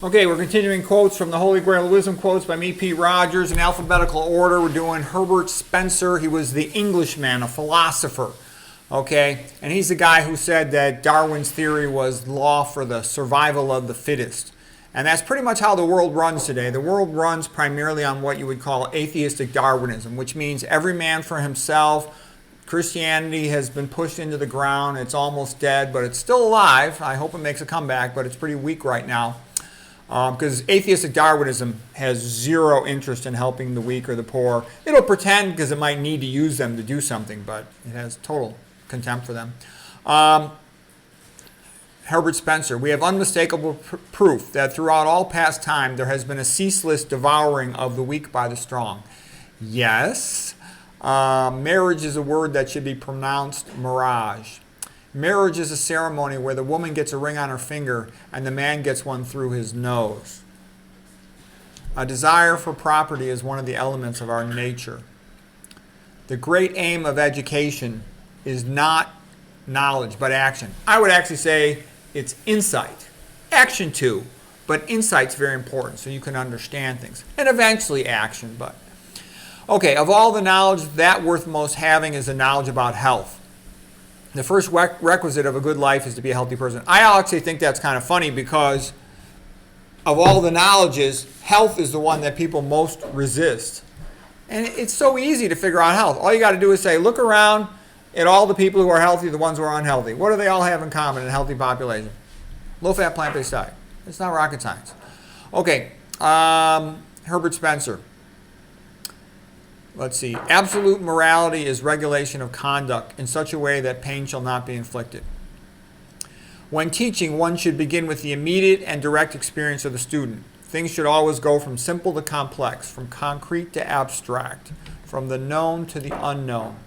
Okay, we're continuing quotes from the Holy Grail of Wisdom quotes by me, Pete Rogers, in alphabetical order. We're doing Herbert Spencer. He was the Englishman, a philosopher. Okay, and he's the guy who said that Darwin's theory was law for the survival of the fittest. And that's pretty much how the world runs today. The world runs primarily on what you would call atheistic Darwinism, which means every man for himself. Christianity has been pushed into the ground. It's almost dead, but it's still alive. I hope it makes a comeback, but it's pretty weak right now. Because atheistic Darwinism has zero interest in helping the weak or the poor. It'll pretend because it might need to use them to do something, but it has total contempt for them. Herbert Spencer, we have unmistakable proof that throughout all past time there has been a ceaseless devouring of the weak by the strong. Yes. Marriage is a word that should be pronounced mirage. Marriage is a ceremony where the woman gets a ring on her finger and the man gets one through his nose. A desire for property is one of the elements of our nature. The great aim of education is not knowledge, but action. I would actually say it's insight. Action too, but insight's very important so you can understand things. And eventually action, but. Okay, of all the knowledge, that worth most having is the knowledge about health. The first requisite of a good life is to be a healthy person. I actually think that's kind of funny because of all the knowledges, health is the one that people most resist. And it's so easy to figure out health. All you got to do is say, look around at all the people who are healthy, the ones who are unhealthy. What do they all have in common in a healthy population? Low-fat, plant-based diet. It's not rocket science. Okay, Herbert Spencer. Let's see. Absolute morality is regulation of conduct in such a way that pain shall not be inflicted. When teaching, one should begin with the immediate and direct experience of the student. Things should always go from simple to complex, from concrete to abstract, from the known to the unknown.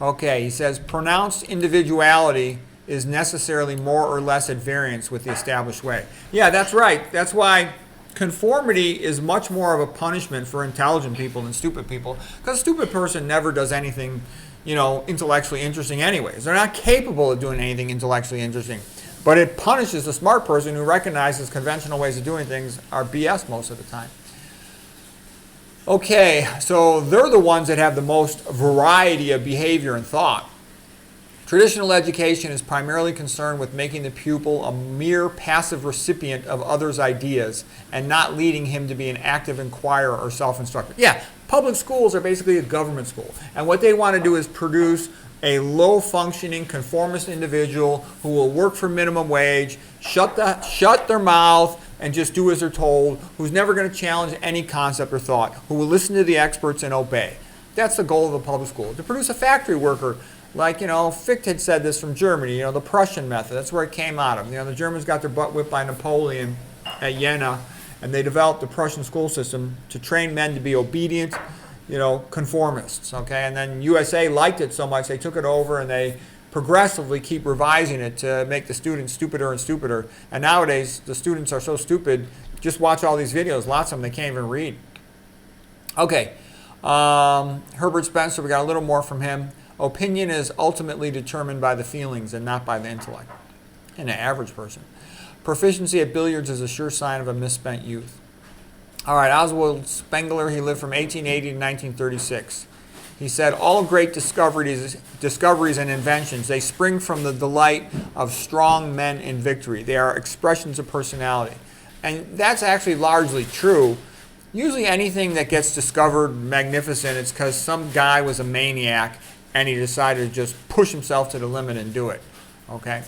Okay, he says, pronounced individuality is necessarily more or less at variance with the established way. Yeah, that's right. That's why conformity is much more of a punishment for intelligent people than stupid people, because a stupid person never does anything, intellectually interesting anyways. They're not capable of doing anything intellectually interesting. But it punishes the smart person who recognizes conventional ways of doing things are BS most of the time. Okay, so they're the ones that have the most variety of behavior and thought. Traditional education is primarily concerned with making the pupil a mere passive recipient of others' ideas and not leading him to be an active inquirer or self-instructor. Yeah, public schools are basically a government school. And what they want to do is produce a low-functioning, conformist individual who will work for minimum wage, shut their mouth, and just do as they're told, who's never going to challenge any concept or thought, who will listen to the experts and obey. That's the goal of a public school, to produce a factory worker. Like, Fichte had said this from Germany, the Prussian method. That's where it came out of. The Germans got their butt whipped by Napoleon at Jena, and they developed the Prussian school system to train men to be obedient, conformists, okay? And then USA liked it so much, they took it over and they progressively keep revising it to make the students stupider and stupider. And nowadays, the students are so stupid, just watch all these videos. Lots of them, they can't even read. Okay, Herbert Spencer, we got a little more from him. Opinion is ultimately determined by the feelings and not by the intellect in an average person. Proficiency at billiards is a sure sign of a misspent youth. All right, Oswald Spengler, he lived from 1880 to 1936. He said, all great discoveries and inventions, they spring from the delight of strong men in victory. They are expressions of personality. And that's actually largely true. Usually anything that gets discovered magnificent, it's because some guy was a maniac and he decided to just push himself to the limit and do it. Okay?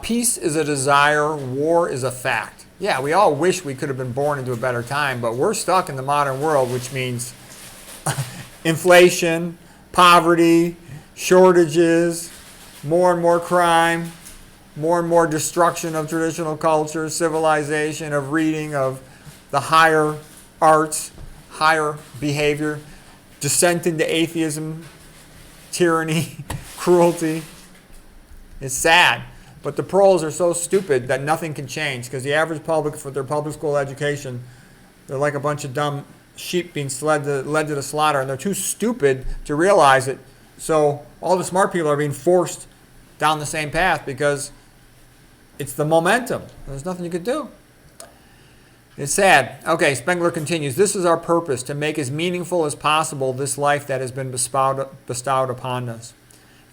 Peace is a desire, war is a fact. Yeah, we all wish we could have been born into a better time, but we're stuck in the modern world, which means inflation, poverty, shortages, more and more crime, more and more destruction of traditional culture, civilization, of reading, of the higher arts, higher behavior, descent into atheism, tyranny, cruelty. It's sad. But the pros are so stupid that nothing can change because the average public, for their public school education, they're like a bunch of dumb sheep being led to the slaughter, and they're too stupid to realize it. So all the smart people are being forced down the same path because It's the momentum. There's nothing you could do. It's sad. Okay, Spengler continues. This is our purpose, to make as meaningful as possible this life that has been bestowed upon us.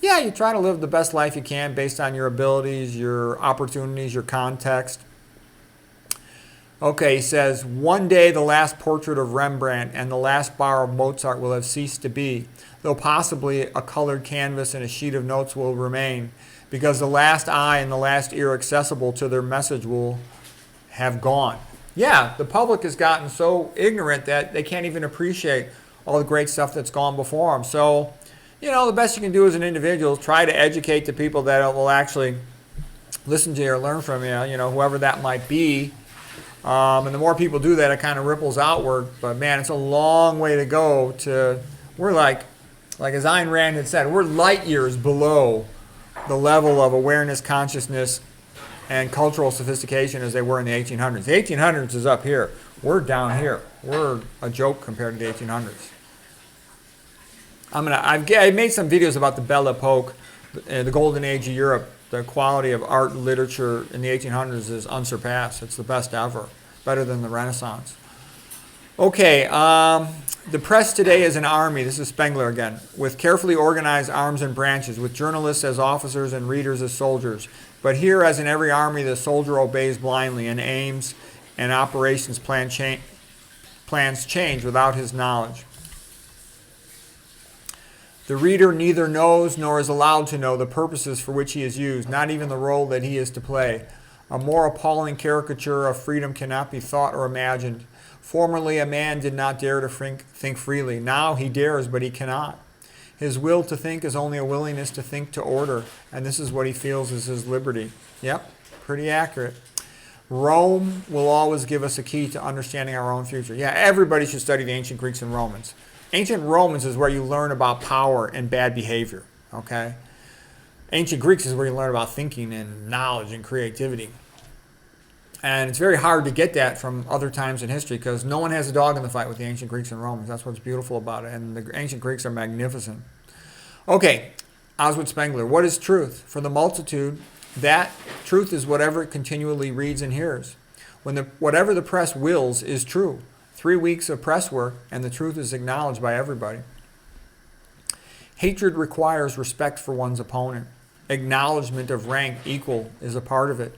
Yeah, you try to live the best life you can based on your abilities, your opportunities, your context. Okay, he says, one day the last portrait of Rembrandt and the last bar of Mozart will have ceased to be, though possibly a colored canvas and a sheet of notes will remain, because the last eye and the last ear accessible to their message will have gone. Yeah, the public has gotten so ignorant that they can't even appreciate all the great stuff that's gone before them. So, the best you can do as an individual is try to educate the people that will actually listen to you or learn from you, whoever that might be. And the more people do that, it kind of ripples outward. But man, it's a long way to go we're like as Ayn Rand had said, we're light years below the level of awareness, consciousness, and cultural sophistication as they were in the 1800s. The 1800s is up here. We're down here. We're a joke compared to the 1800s. I've made some videos about the Belle Epoque, the golden age of Europe. The quality of art and literature in the 1800s is unsurpassed. It's the best ever, better than the Renaissance. Okay, the press today is an army, this is Spengler again, with carefully organized arms and branches, with journalists as officers and readers as soldiers. But here, as in every army, the soldier obeys blindly, and aims and operations plans change without his knowledge. The reader neither knows nor is allowed to know the purposes for which he is used, not even the role that he is to play. A more appalling caricature of freedom cannot be thought or imagined. Formerly, a man did not dare to think freely. Now he dares, but he cannot. His will to think is only a willingness to think to order, and this is what he feels is his liberty. Yep, pretty accurate. Rome will always give us a key to understanding our own future. Yeah, everybody should study the ancient Greeks and Romans. Ancient Romans is where you learn about power and bad behavior, okay? Ancient Greeks is where you learn about thinking and knowledge and creativity. And it's very hard to get that from other times in history because no one has a dog in the fight with the ancient Greeks and Romans. That's what's beautiful about it. And the ancient Greeks are magnificent. Okay, Oswald Spengler. What is truth? For the multitude, that truth is whatever it continually reads and hears. Whatever the press wills is true. 3 weeks of press work, and the truth is acknowledged by everybody. Hatred requires respect for one's opponent. Acknowledgement of rank equal is a part of it.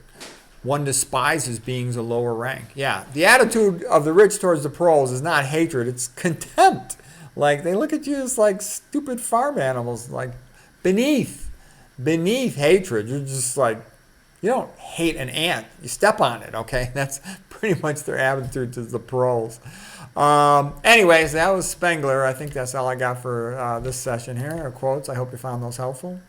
One despises beings of lower rank. Yeah, the attitude of the rich towards the proles is not hatred, it's contempt. Like, they look at you as like stupid farm animals, like beneath hatred. You're just like, you don't hate an ant, you step on it, okay? That's pretty much their attitude to the proles. Anyways, that was Spengler. I think that's all I got for this session here, quotes. I hope you found those helpful.